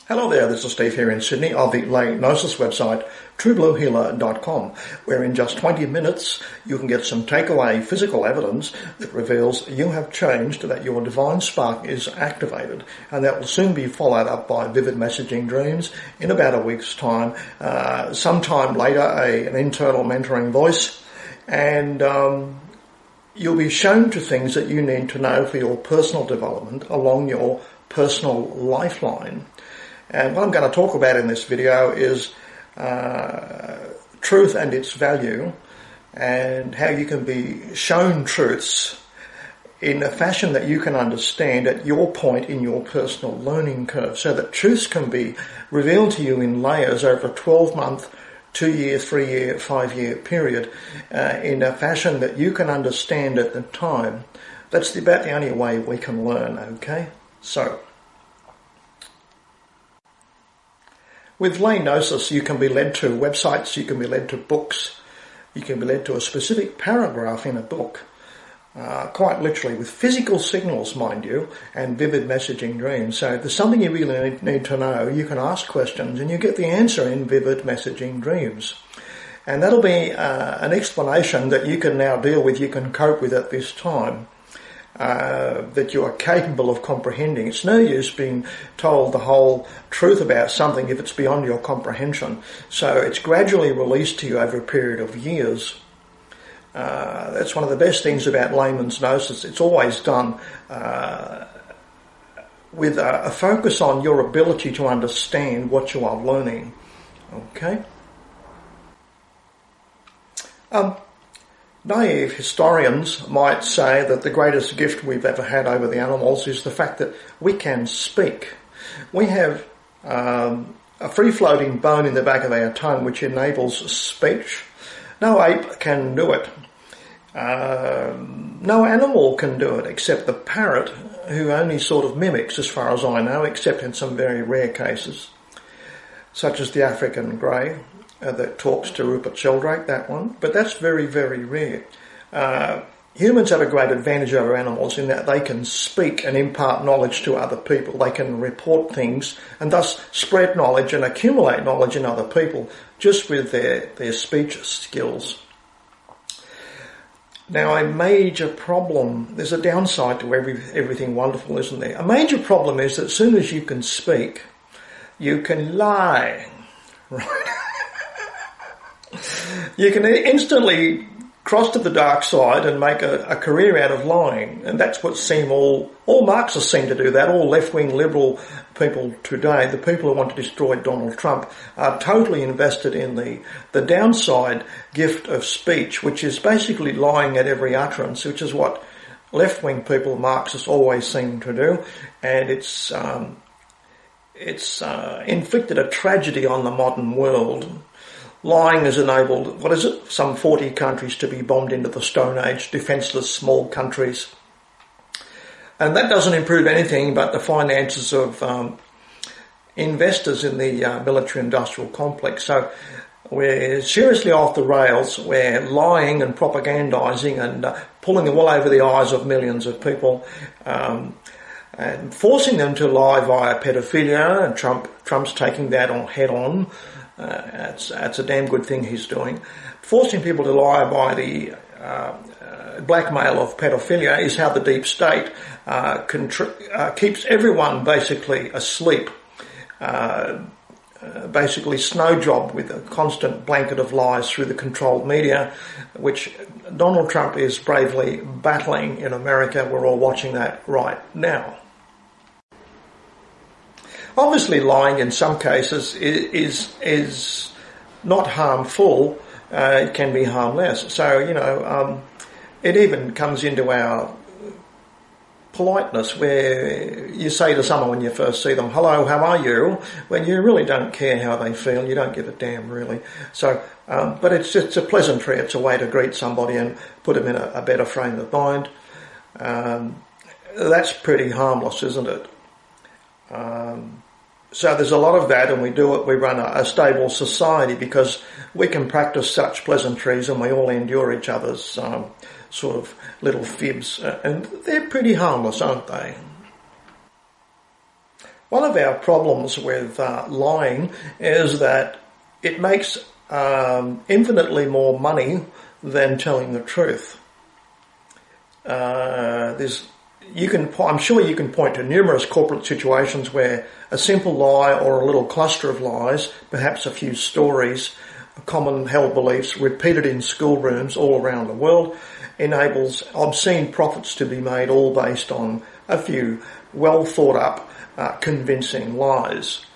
Hello there, this is Steve here in Sydney of the Lay Gnosis website, truebluehealer.com, where in just 20 minutes you can get some takeaway physical evidence that reveals you have changed, that your divine spark is activated, and that will soon be followed up by vivid messaging dreams in about a week's time. Sometime later, an internal mentoring voice, and you'll be shown to things that you need to know for your personal development along your personal lifeline. And what I'm going to talk about in this video is truth and its value, and how you can be shown truths in a fashion that you can understand at your point in your personal learning curve, so that truths can be revealed to you in layers over a 12-month, 2-year, 3-year, 5-year period in a fashion that you can understand at the time. That's about the only way we can learn, okay? So, with Lay Gnosis, you can be led to websites, you can be led to books, you can be led to a specific paragraph in a book, quite literally, with physical signals, mind you, and vivid messaging dreams. So if there's something you really need to know, you can ask questions and you get the answer in vivid messaging dreams. And that'll be an explanation that you can now deal with, you can cope with at this time. That you are capable of comprehending. It's no use being told the whole truth about something if it's beyond your comprehension. So it's gradually released to you over a period of years. That's one of the best things about layman's gnosis. It's always done with a focus on your ability to understand what you are learning. Okay? Naive historians might say that the greatest gift we've ever had over the animals is the fact that we can speak. We have a free-floating bone in the back of our tongue which enables speech. No ape can do it. No animal can do it except the parrot, who only sort of mimics, as far as I know, except in some very rare cases, such as the African grey. That talks to Rupert Sheldrake, that one. But that's very, very rare. Humans have a great advantage over animals in that they can speak and impart knowledge to other people. They can report things and thus spread knowledge and accumulate knowledge in other people just with their speech skills. Now, a major problem, there's a downside to everything wonderful, isn't there? A major problem is that as soon as you can speak, you can lie, right? You can instantly cross to the dark side and make a career out of lying. And that's what all Marxists seem to do that. All left-wing liberal people today, the people who want to destroy Donald Trump, are totally invested in the downside gift of speech, which is basically lying at every utterance, which is what left-wing people, Marxists, always seem to do. And it's inflicted a tragedy on the modern world. Lying has enabled, some 40 countries to be bombed into the Stone Age, defenceless small countries. And that doesn't improve anything but the finances of investors in the military-industrial complex. So we're seriously off the rails. We're lying and propagandising and pulling the wool over the eyes of millions of people, and forcing them to lie via pedophilia, and Trump's taking that on head on. That's a damn good thing he's doing. Forcing people to lie by the blackmail of pedophilia is how the deep state keeps everyone basically asleep, basically snow job with a constant blanket of lies through the controlled media, which Donald Trump is bravely battling in America. We're all watching that right now. Obviously, lying in some cases is not harmful. It can be harmless. So, it even comes into our politeness, where you say to someone when you first see them, "Hello, how are you?" when you really don't care how they feel. You don't give a damn, really. So, but it's a pleasantry. It's a way to greet somebody and put them in a better frame of mind. That's pretty harmless, isn't it? So there's a lot of that, and we run a stable society because we can practice such pleasantries and we all endure each other's sort of little fibs, and they're pretty harmless, aren't they? One of our problems with lying is that it makes infinitely more money than telling the truth. I'm sure you can point to numerous corporate situations where a simple lie or a little cluster of lies, perhaps a few stories, common held beliefs repeated in schoolrooms all around the world, enables obscene profits to be made, all based on a few well thought up, convincing lies.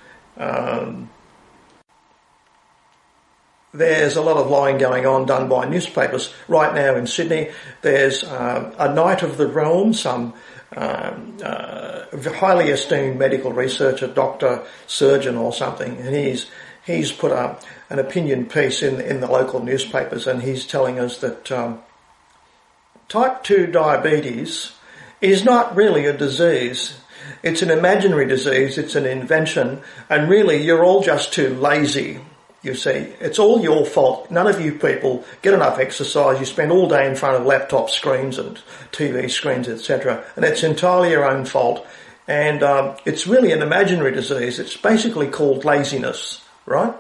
There's a lot of lying going on done by newspapers. Right now in Sydney, there's a Knight of the Realm, some highly esteemed medical researcher, doctor, surgeon or something, and he's put up an opinion piece in the local newspapers, and he's telling us that type 2 diabetes is not really a disease. It's an imaginary disease, it's an invention, and really you're all just too lazy. You see, it's all your fault. None of you people get enough exercise. You spend all day in front of laptop screens and TV screens, etc. And it's entirely your own fault. And it's really an imaginary disease. It's basically called laziness, right?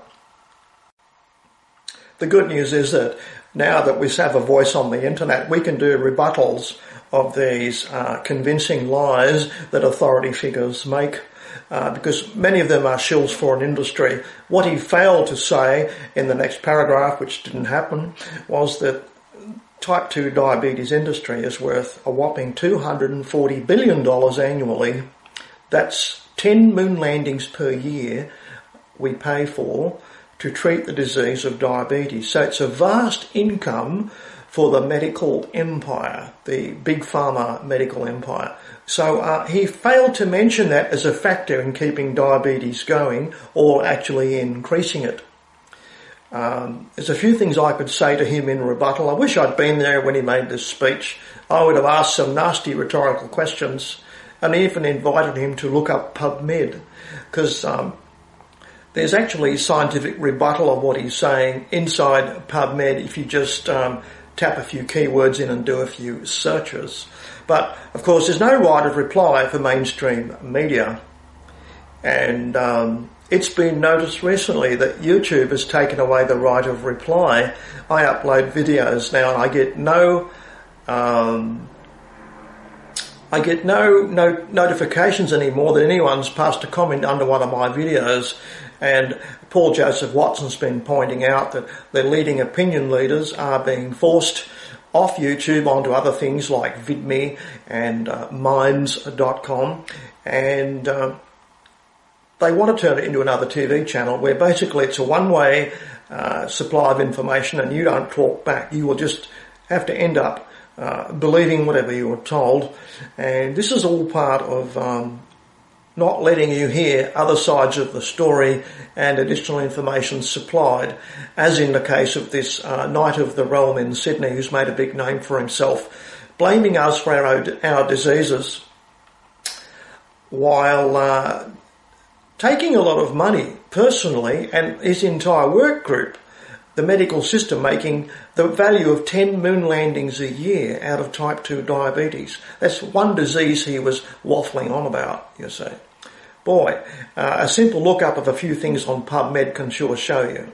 The good news is that now that we have a voice on the internet, we can do rebuttals of these convincing lies that authority figures make. Because many of them are shills for an industry. What he failed to say in the next paragraph, which didn't happen, was that type 2 diabetes industry is worth a whopping $240 billion annually. That's 10 moon landings per year we pay for to treat the disease of diabetes. So it's a vast income for the medical empire, the big pharma medical empire. So he failed to mention that as a factor in keeping diabetes going or actually increasing it. There's a few things I could say to him in rebuttal. I wish I'd been there when he made this speech. I would have asked some nasty rhetorical questions and even invited him to look up PubMed, because there's actually scientific rebuttal of what he's saying inside PubMed if you just tap a few keywords in and do a few searches. But, of course, there's no right of reply for mainstream media. And it's been noticed recently that YouTube has taken away the right of reply. I upload videos now and I get no notifications anymore that anyone's passed a comment under one of my videos. And Paul Joseph Watson's been pointing out that the leading opinion leaders are being forced off YouTube onto other things like VidMe and Minds.com, and they want to turn it into another TV channel where basically it's a one-way supply of information and you don't talk back. You will just have to end up believing whatever you were told, and this is all part of not letting you hear other sides of the story and additional information supplied, as in the case of this Knight of the Realm in Sydney who's made a big name for himself, blaming us for our diseases while taking a lot of money personally, and his entire work group, the medical system, making the value of 10 moon landings a year out of type 2 diabetes. That's one disease he was waffling on about, you see. Boy, a simple look-up of a few things on PubMed can sure show you.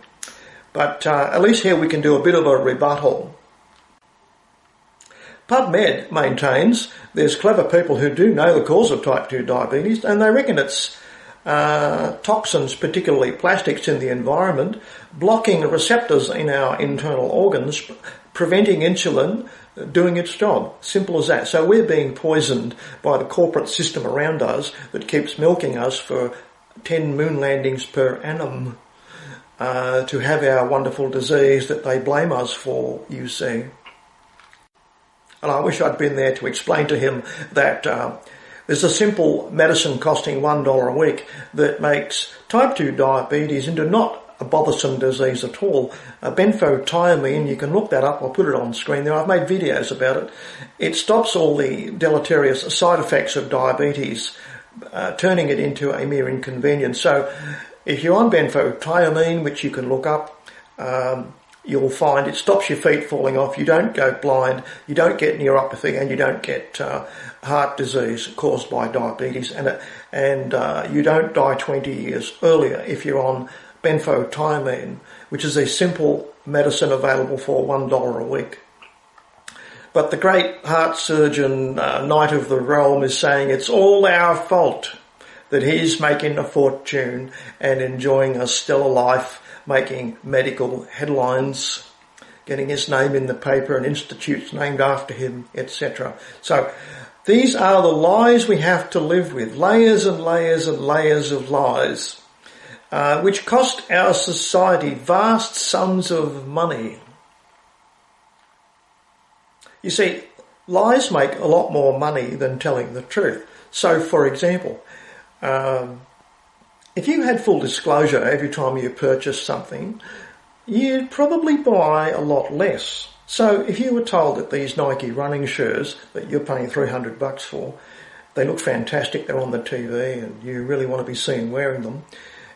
But at least here we can do a bit of a rebuttal. PubMed maintains there's clever people who do know the cause of type 2 diabetes, and they reckon it's toxins, particularly plastics in the environment, blocking the receptors in our internal organs, preventing insulin doing its job. Simple as that. So we're being poisoned by the corporate system around us that keeps milking us for 10 moon landings per annum to have our wonderful disease that they blame us for, you see. And I wish I'd been there to explain to him that there's a simple medicine costing $1 a week that makes type 2 diabetes into not a bothersome disease at all. Benfotiamine, you can look that up, I'll put it on screen there, I've made videos about it. It stops all the deleterious side effects of diabetes, turning it into a mere inconvenience. So if you're on benfotiamine, which you can look up, you'll find it stops your feet falling off, you don't go blind, you don't get neuropathy, and you don't get heart disease caused by diabetes, and you don't die 20 years earlier if you're on benfotiamine, which is a simple medicine available for $1 a week. But the great heart surgeon, Knight of the Realm, is saying it's all our fault that he's making a fortune and enjoying a stellar life, making medical headlines, getting his name in the paper and institutes named after him, etc. So these are the lies we have to live with, layers and layers and layers of lies, which cost our society vast sums of money. You see, lies make a lot more money than telling the truth. So, for example, if you had full disclosure every time you purchased something, you'd probably buy a lot less. So if you were told that these Nike running shoes that you're paying $300 for, they look fantastic, they're on the TV and you really want to be seen wearing them.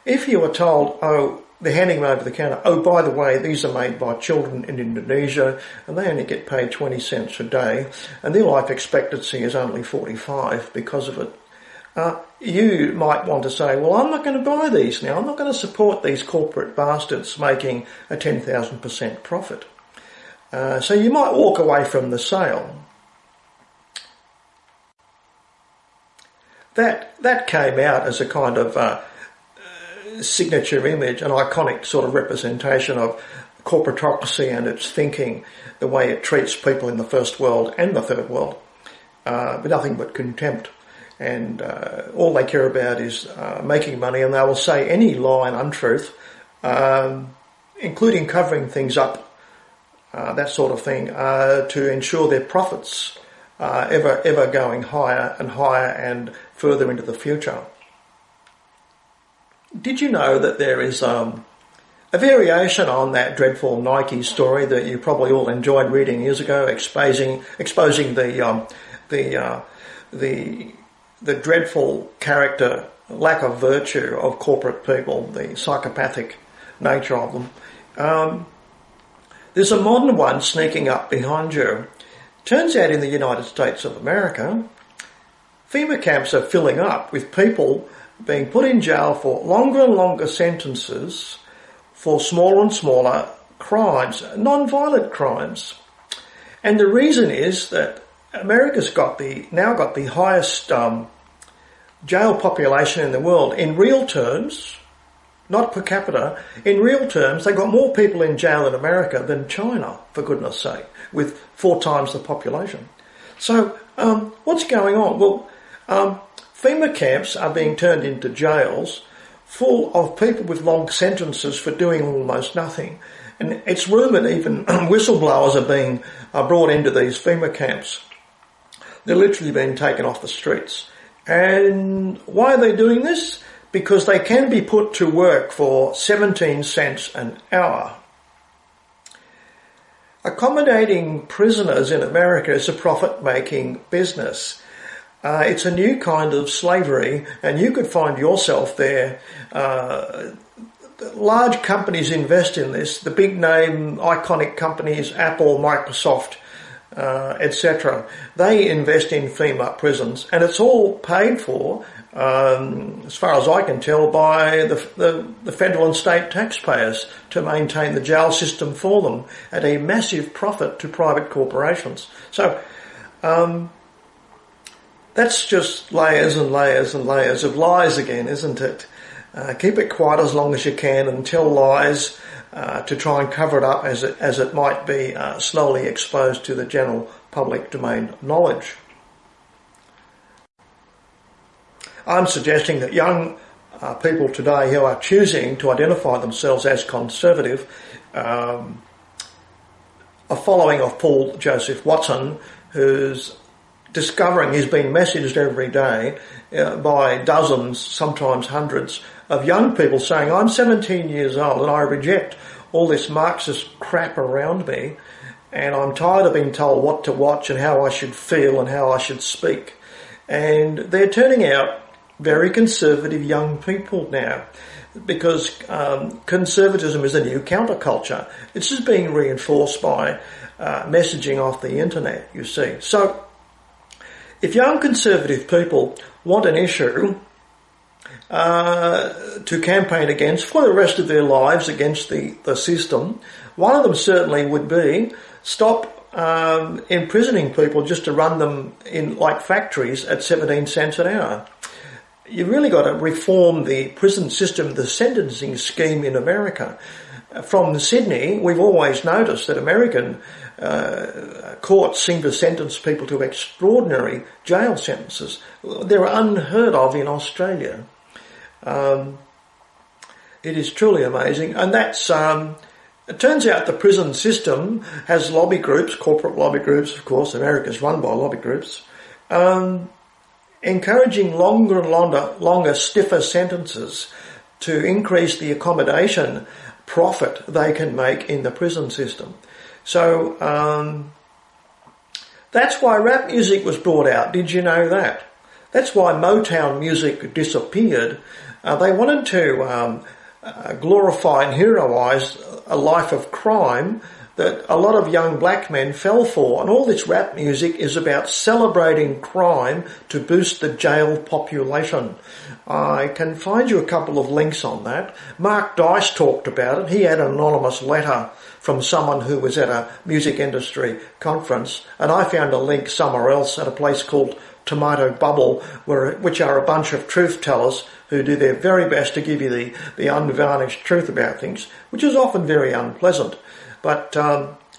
If you were told, oh, they're handing them over the counter, oh, by the way, these are made by children in Indonesia and they only get paid 20 cents a day and their life expectancy is only 45 because of it, you might want to say, well, I'm not going to buy these now. I'm not going to support these corporate bastards making a 10,000% profit. So you might walk away from the sale. That came out as a kind of signature image, an iconic sort of representation of corporatocracy and its thinking, the way it treats people in the first world and the third world, with nothing but contempt. And all they care about is making money, and they will say any lie and untruth, including covering things up, that sort of thing, to ensure their profits are ever going higher and higher and further into the future. Did you know that there is a variation on that dreadful Nike story that you probably all enjoyed reading years ago, exposing the dreadful character, lack of virtue of corporate people, the psychopathic nature of them. There's a modern one sneaking up behind you. Turns out in the United States of America, FEMA camps are filling up with people being put in jail for longer and longer sentences for smaller and smaller crimes, non-violent crimes. And the reason is that America's now got the highest jail population in the world. In real terms, not per capita, in real terms, they've got more people in jail in America than China, for goodness sake, with 4 times the population. So what's going on? Well, FEMA camps are being turned into jails full of people with long sentences for doing almost nothing. And it's rumoured even whistleblowers are being brought into these FEMA camps. They're literally being taken off the streets. And why are they doing this? Because they can be put to work for 17 cents an hour. Accommodating prisoners in America is a profit-making business. It's a new kind of slavery, and you could find yourself there. Large companies invest in this. The big name, iconic companies, Apple, Microsoft, etc. They invest in FEMA prisons, and it's all paid for, as far as I can tell, by the federal and state taxpayers to maintain the jail system for them at a massive profit to private corporations. So that's just layers and layers and layers of lies again, isn't it? Keep it quiet as long as you can and tell lies to try and cover it up as it might be slowly exposed to the general public domain knowledge. I'm suggesting that young people today who are choosing to identify themselves as conservative are following of Paul Joseph Watson, who's discovering, he's been messaged every day by dozens, sometimes hundreds, of young people saying, I'm 17 years old and I reject all this Marxist crap around me, and I'm tired of being told what to watch and how I should feel and how I should speak. And they're turning out very conservative young people now. because conservatism is a new counterculture. It's just being reinforced by messaging off the internet, you see. So if young conservative people want an issue to campaign against for the rest of their lives against the system, one of them certainly would be stop imprisoning people just to run them in like factories at 17 cents an hour. You've really got to reform the prison system, the sentencing scheme in America. From Sydney, we've always noticed that American courts seem to sentence people to extraordinary jail sentences. They're unheard of in Australia. It is truly amazing, and that's it turns out the prison system has lobby groups, corporate lobby groups, of course. America's run by lobby groups, encouraging longer and longer, stiffer sentences to increase the accommodation profit they can make in the prison system. So that's why rap music was brought out. Did you know that? That's why Motown music disappeared. They wanted to glorify and heroise a life of crime that a lot of young black men fell for. And all this rap music is about celebrating crime to boost the jail population. I can find you a couple of links on that. Mark Dice talked about it. He had an anonymous letter from someone who was at a music industry conference, and I found a link somewhere else at a place called Tomato Bubble, which are a bunch of truth tellers who do their very best to give you the unvarnished truth about things, which is often very unpleasant. But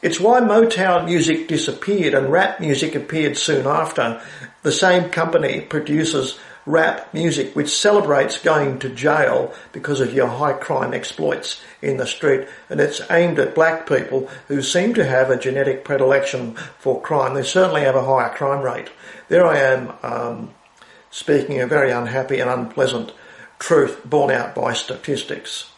it's why Motown music disappeared and rap music appeared soon after. The same company produces rap music which celebrates going to jail because of your high crime exploits in the street, and it's aimed at black people who seem to have a genetic predilection for crime. They certainly have a higher crime rate. There I am speaking a very unhappy and unpleasant truth borne out by statistics.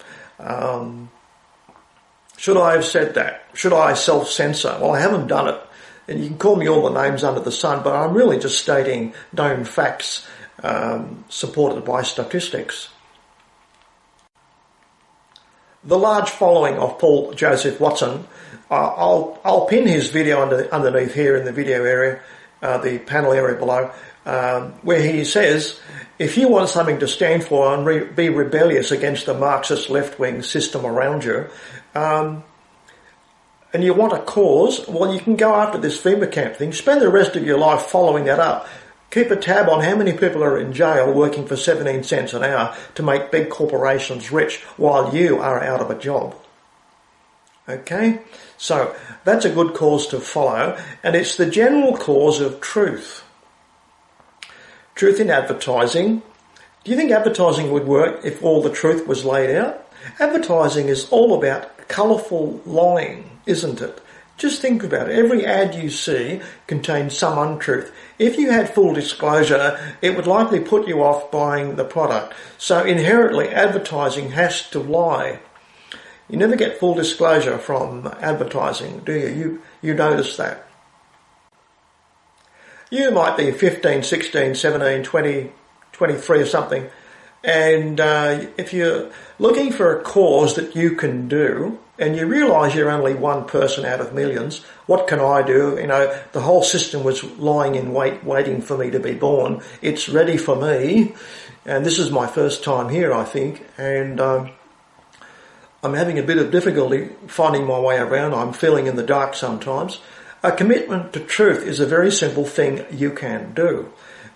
Should I have said that? Should I self-censor? Well, I haven't done it, and you can call me all the names under the sun, but I'm really just stating known facts supported by statistics. The large following of Paul Joseph Watson, I'll pin his video underneath here in the video area, the panel area below, where he says, if you want something to stand for and be rebellious against the Marxist left-wing system around you, and you want a cause, well, you can go after this FEMA camp thing, spend the rest of your life following that up. Keep a tab on how many people are in jail working for 17 cents an hour to make big corporations rich while you are out of a job. Okay? So that's a good cause to follow, and it's the general cause of truth. Truth in advertising. Do you think advertising would work if all the truth was laid out? Advertising is all about colourful lying, isn't it? Just think about it. Every ad you see contains some untruth. If you had full disclosure, it would likely put you off buying the product. So inherently, advertising has to lie. You never get full disclosure from advertising, do you? You notice that. You might be 15, 16, 17, 20, 23 or something, and if you're looking for a cause that you can do, and you realise you're only one person out of millions, what can I do? You know, the whole system was lying in wait, waiting for me to be born. It's ready for me, and this is my first time here, I think, and I'm having a bit of difficulty finding my way around. I'm feeling in the dark sometimes. A commitment to truth is a very simple thing you can do.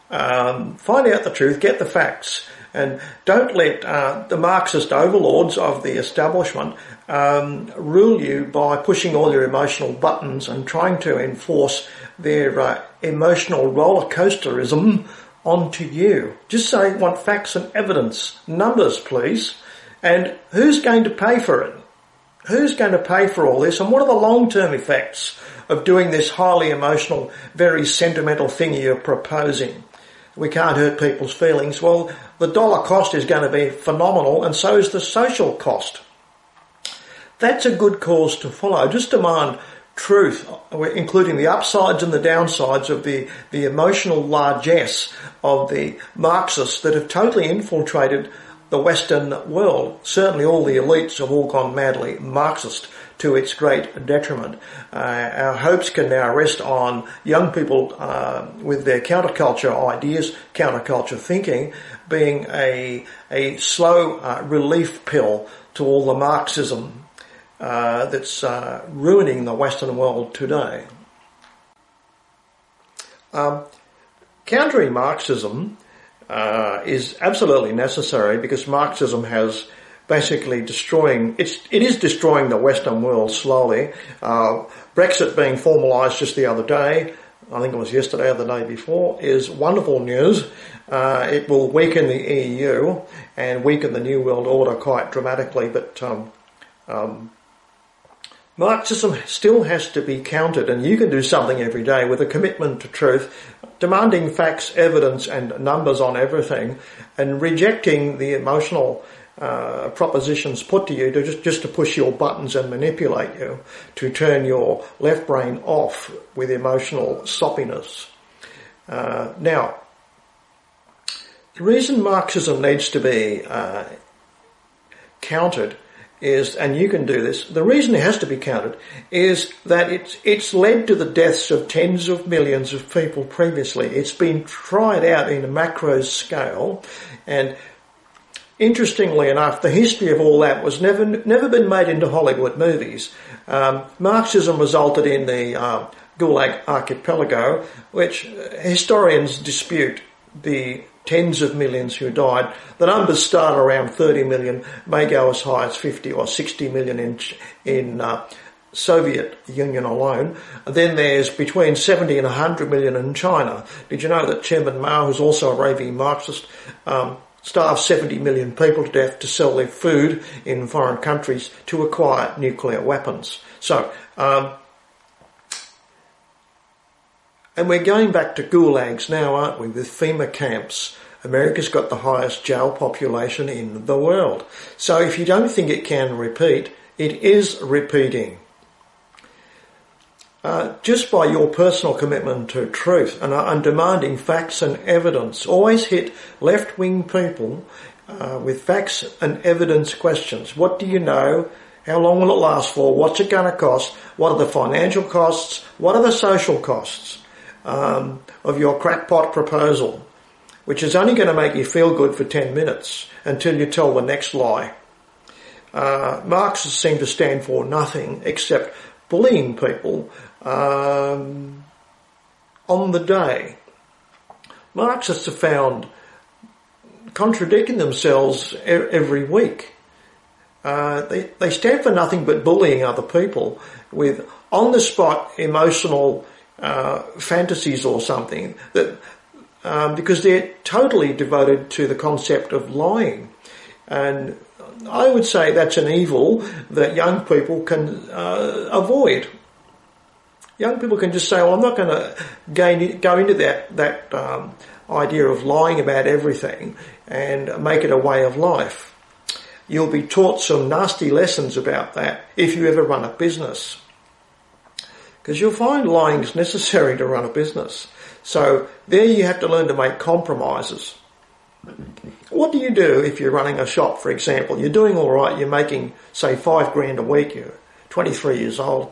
Find out the truth, get the facts, and don't let the Marxist overlords of the establishment rule you by pushing all your emotional buttons and trying to enforce their emotional roller coasterism onto you. Just say, want facts and evidence, numbers please, and who's going to pay for it? Who's going to pay for all this, and what are the long-term effects of doing this highly emotional, very sentimental thing you're proposing? We can't hurt people's feelings. Well, the dollar cost is going to be phenomenal, and so is the social cost. That's a good cause to follow. Just demand truth, including the upsides and the downsides of the emotional largesse of the Marxists that have totally infiltrated the Western world. Certainly all the elites have all gone madly Marxist to its great detriment. Our hopes can now rest on young people with their counterculture ideas, counterculture thinking, being a slow relief pill to all the Marxism that's ruining the Western world today. Countering Marxism is absolutely necessary, because Marxism has basically it is destroying the Western world slowly. Brexit being formalised just the other day, I think it was yesterday or the day before, is wonderful news. It will weaken the EU and weaken the New World Order quite dramatically, but Marxism still has to be countered, and you can do something every day with a commitment to truth, demanding facts, evidence and numbers on everything, and rejecting the emotional propositions put to you just to push your buttons and manipulate you, to turn your left brain off with emotional soppiness. Now, the reason Marxism needs to be countered is, and you can do this, the reason it has to be countered is that it's led to the deaths of tens of millions of people previously. It's been tried out in a macro scale, and interestingly enough, the history of all that was never been made into Hollywood movies. Marxism resulted in the Gulag Archipelago, which historians dispute the tens of millions who died. The numbers start around 30 million, may go as high as 50 or 60 million in Soviet Union alone. Then there's between 70 and 100 million in China. Did you know that Chairman Mao, who's also a raving Marxist, starved 70 million people to death to sell their food in foreign countries to acquire nuclear weapons? So, and we're going back to gulags now, aren't we, with FEMA camps. America's got the highest jail population in the world. So if you don't think it can repeat, it is repeating. Just by your personal commitment to truth and demanding facts and evidence. Always hit left-wing people with facts and evidence questions. What do you know? How long will it last for? What's it going to cost? What are the financial costs? What are the social costs of your crackpot proposal, which is only going to make you feel good for 10 minutes until you tell the next lie? Marxists seem to stand for nothing except bullying people on the day. Marxists are found contradicting themselves every week. They stand for nothing but bullying other people with on-the-spot emotional fantasies or something, that because they're totally devoted to the concept of lying. And I would say that's an evil that young people can avoid. Young people can just say, well, I'm not going to go into that idea of lying about everything and make it a way of life. You'll be taught some nasty lessons about that if you ever run a business, because you'll find lying is necessary to run a business. So there you have to learn to make compromises. What do you do if you're running a shop, for example? You're doing all right, you're making, say, $5,000 a week, you're 23 years old,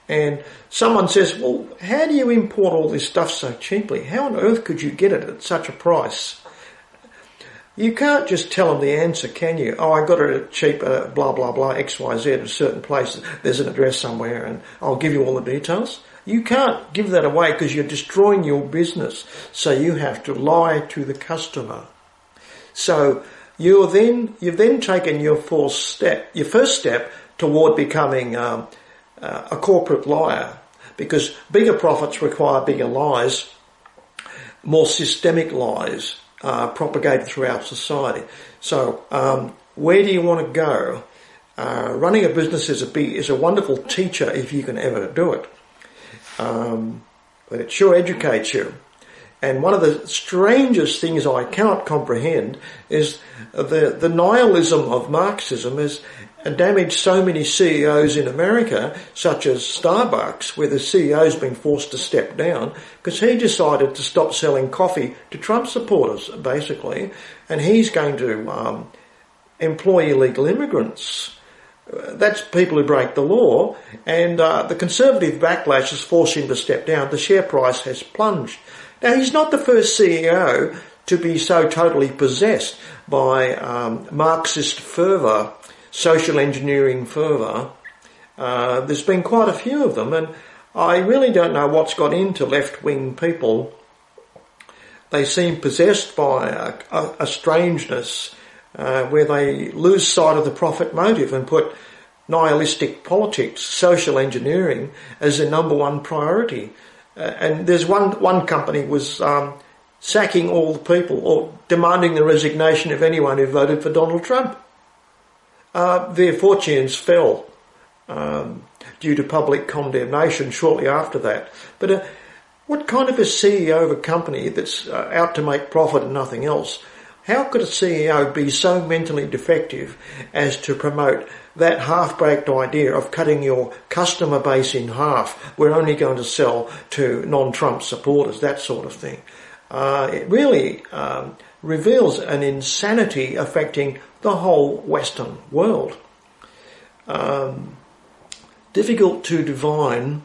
and someone says, well, how do you import all this stuff so cheaply? How on earth could you get it at such a price? You can't just tell them the answer, can you? Oh, I got it at cheap, blah, blah, blah, XYZ at a certain place. There's an address somewhere and I'll give you all the details. You can't give that away because you're destroying your business. So you have to lie to the customer. So you've then taken your first step toward becoming a corporate liar, because bigger profits require bigger lies, more systemic lies propagated throughout society. So where do you want to go? Running a business is a wonderful teacher if you can ever do it. But it sure educates you. And one of the strangest things I cannot comprehend is the nihilism of Marxism has damaged so many CEOs in America, such as Starbucks, where the CEO's been forced to step down because he decided to stop selling coffee to Trump supporters, basically, and he's going to employ illegal immigrants. That's people who break the law, and the Conservative backlash has forced him to step down. The share price has plunged. Now, he's not the first CEO to be so totally possessed by Marxist fervour, social engineering fervour. There's been quite a few of them, and I really don't know what's got into left-wing people. They seem possessed by a strangeness where they lose sight of the profit motive and put nihilistic politics, social engineering, as their number one priority. And there's one company was sacking all the people or demanding the resignation of anyone who voted for Donald Trump. Their fortunes fell due to public condemnation shortly after that. But what kind of a CEO of a company that's out to make profit and nothing else, how could a CEO be so mentally defective as to promote that half-baked idea of cutting your customer base in half? We're only going to sell to non-Trump supporters, that sort of thing. It really reveals an insanity affecting the whole Western world. Difficult to divine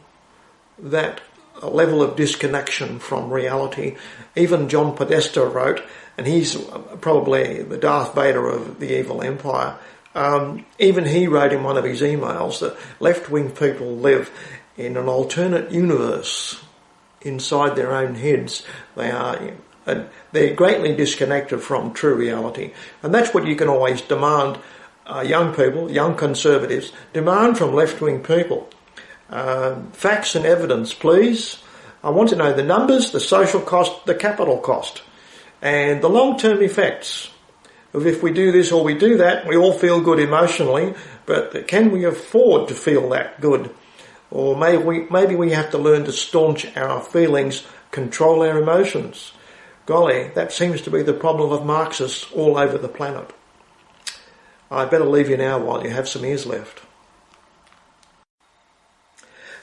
that level of disconnection from reality. Even John Podesta wrote, and he's probably the Darth Vader of the evil empire, even he wrote in one of his emails that left-wing people live in an alternate universe inside their own heads. They're greatly disconnected from true reality. And that's what you can always demand. Young people, young conservatives, demand from left-wing people. Facts and evidence, please. I want to know the numbers, the social cost, the capital cost, and the long-term effects of if we do this or we do that. We all feel good emotionally, but can we afford to feel that good? Or maybe we have to learn to staunch our feelings, control our emotions. Golly, that seems to be the problem of Marxists all over the planet. I'd better leave you now while you have some ears left.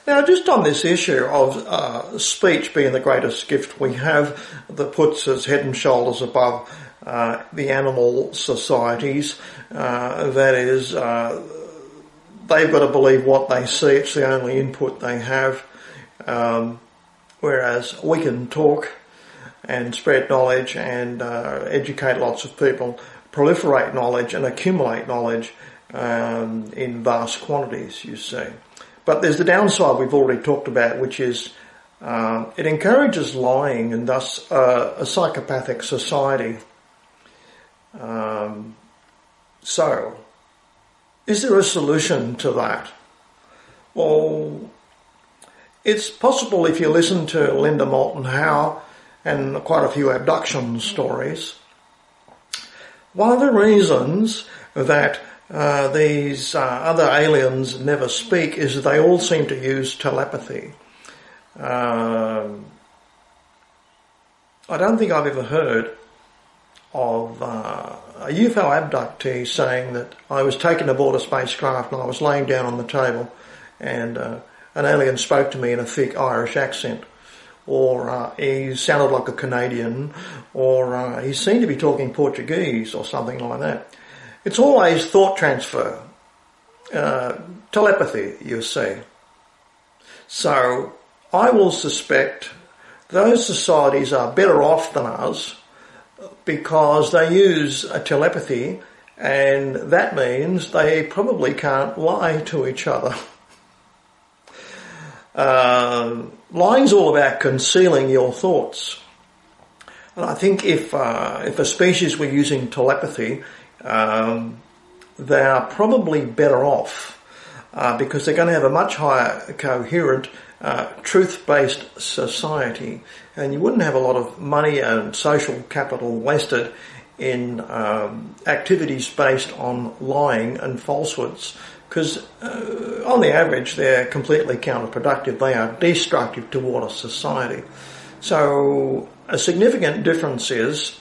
Now, just on this issue of speech being the greatest gift we have, that puts us head and shoulders above the animal societies, that is, they've got to believe what they see. It's the only input they have, whereas we can talk and spread knowledge and educate lots of people, proliferate knowledge and accumulate knowledge in vast quantities, you see. But there's the downside we've already talked about, which is it encourages lying and thus a psychopathic society. So, is there a solution to that? Well, it's possible if you listen to Linda Moulton Howe and quite a few abduction stories. One of the reasons that these other aliens never speak is they all seem to use telepathy. I don't think I've ever heard of a UFO abductee saying that I was taken aboard a spacecraft and I was laying down on the table and an alien spoke to me in a thick Irish accent, or he sounded like a Canadian, or he seemed to be talking Portuguese or something like that. It's always thought transfer, telepathy, you see. So I will suspect those societies are better off than us because they use a telepathy, and that means they probably can't lie to each other. Lying's all about concealing your thoughts. And I think if a species were using telepathy, they are probably better off because they're going to have a much higher coherent, truth-based society, and you wouldn't have a lot of money and social capital wasted in activities based on lying and falsehoods, because on the average they're completely counterproductive. They are destructive toward a society. So a significant difference is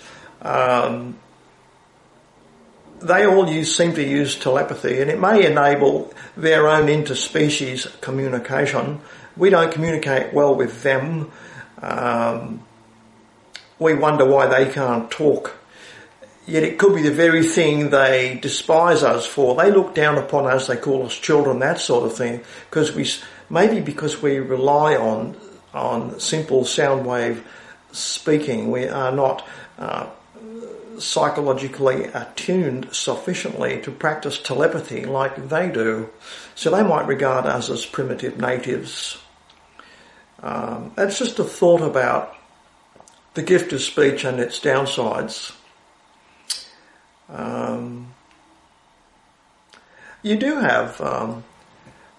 they all seem to use telepathy, and it may enable their own interspecies communication. We don't communicate well with them. We wonder why they can't talk. yet it could be the very thing they despise us for. They look down upon us, they call us children, that sort of thing, because because we rely on simple sound wave speaking. We are not psychologically attuned sufficiently to practice telepathy like they do. So they might regard us as primitive natives. That's just a thought about the gift of speech and its downsides. You do have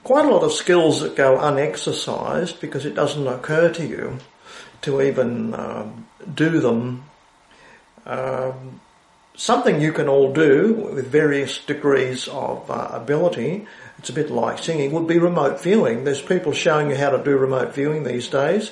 quite a lot of skills that go unexercised because it doesn't occur to you to even do them. Something you can all do with various degrees of ability, it's a bit like singing, would be remote viewing. There's people showing you how to do remote viewing these days.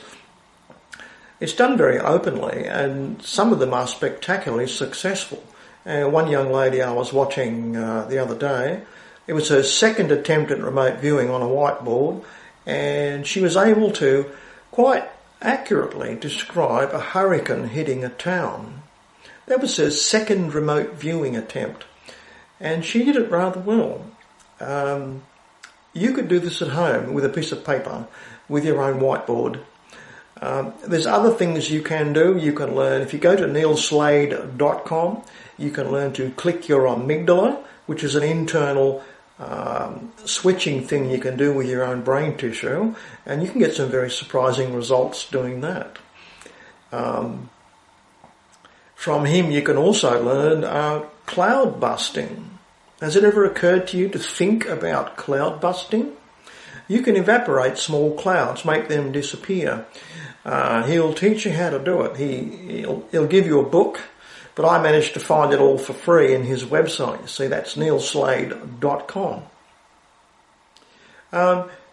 It's done very openly, and some of them are spectacularly successful. One young lady I was watching the other day, it was her second attempt at remote viewing on a whiteboard, and she was able to quite accurately describe a hurricane hitting a town. That was her second remote viewing attempt, and she did it rather well. You could do this at home with a piece of paper, with your own whiteboard. There's other things you can do. You can learn, if you go to neilslade.com, you can learn to click your amygdala, which is an internal switching thing you can do with your own brain tissue, and you can get some very surprising results doing that. From him you can also learn cloud busting. Has it ever occurred to you to think about cloud busting? You can evaporate small clouds, make them disappear. He'll teach you how to do it. He'll give you a book, but I managed to find it all for free in his website. You see, that's neilslade.com.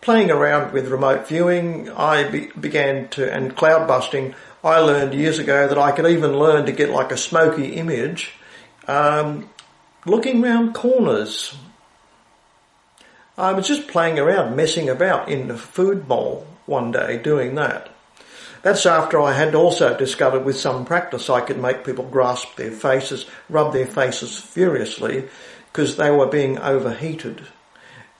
Playing around with remote viewing, I began to, and cloud busting, I learned years ago that I could even learn to get like a smoky image, looking round corners. I was just playing around, messing about in the food bowl one day doing that. That's after I had also discovered with some practice I could make people grasp their faces, rub their faces furiously because they were being overheated.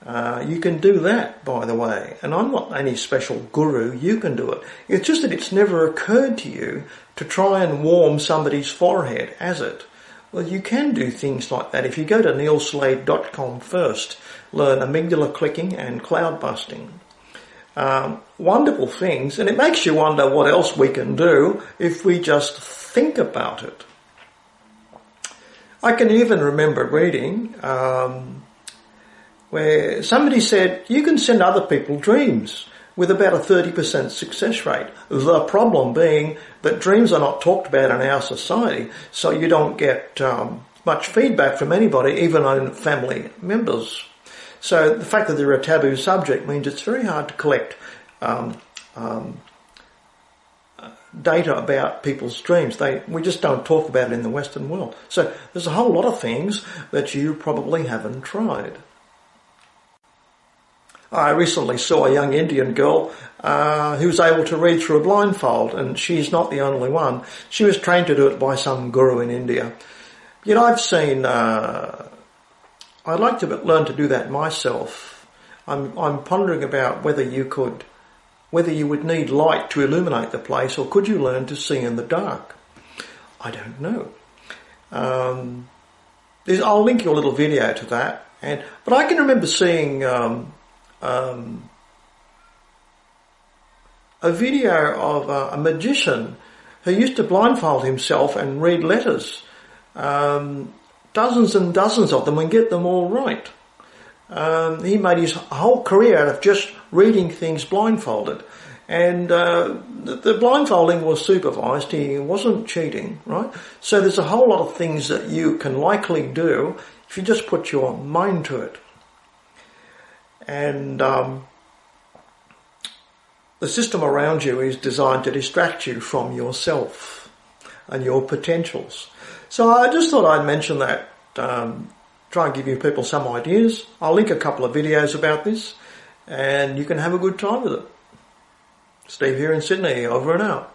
You can do that, by the way, and I'm not any special guru, you can do it. It's just that it's never occurred to you to try and warm somebody's forehead, has it? Well, you can do things like that. If you go to neilslade.com first, learn amygdala clicking and cloud busting. Wonderful things, and it makes you wonder what else we can do if we just think about it. I can even remember reading where somebody said you can send other people dreams with about a 30% success rate. The problem being that dreams are not talked about in our society, so you don't get much feedback from anybody, even on family members. So the fact that they're a taboo subject means it's very hard to collect data about people's dreams. We just don't talk about it in the Western world. So there's a whole lot of things that you probably haven't tried. I recently saw a young Indian girl who was able to read through a blindfold, and she's not the only one. She was trained to do it by some guru in India. Yet I've seen, I'd like to learn to do that myself. I'm pondering about whether you would need light to illuminate the place, or could you learn to see in the dark? I don't know. I'll link you a little video to that. But I can remember seeing a video of a magician who used to blindfold himself and read letters, dozens and dozens of them, and get them all right. He made his whole career out of just reading things blindfolded. And the blindfolding was supervised. He wasn't cheating, right? So there's a whole lot of things that you can likely do if you just put your mind to it. And the system around you is designed to distract you from yourself and your potentials. So I just thought I'd mention that, try and give you people some ideas. I'll link a couple of videos about this, and you can have a good time with it. Steve here in Sydney, over and out.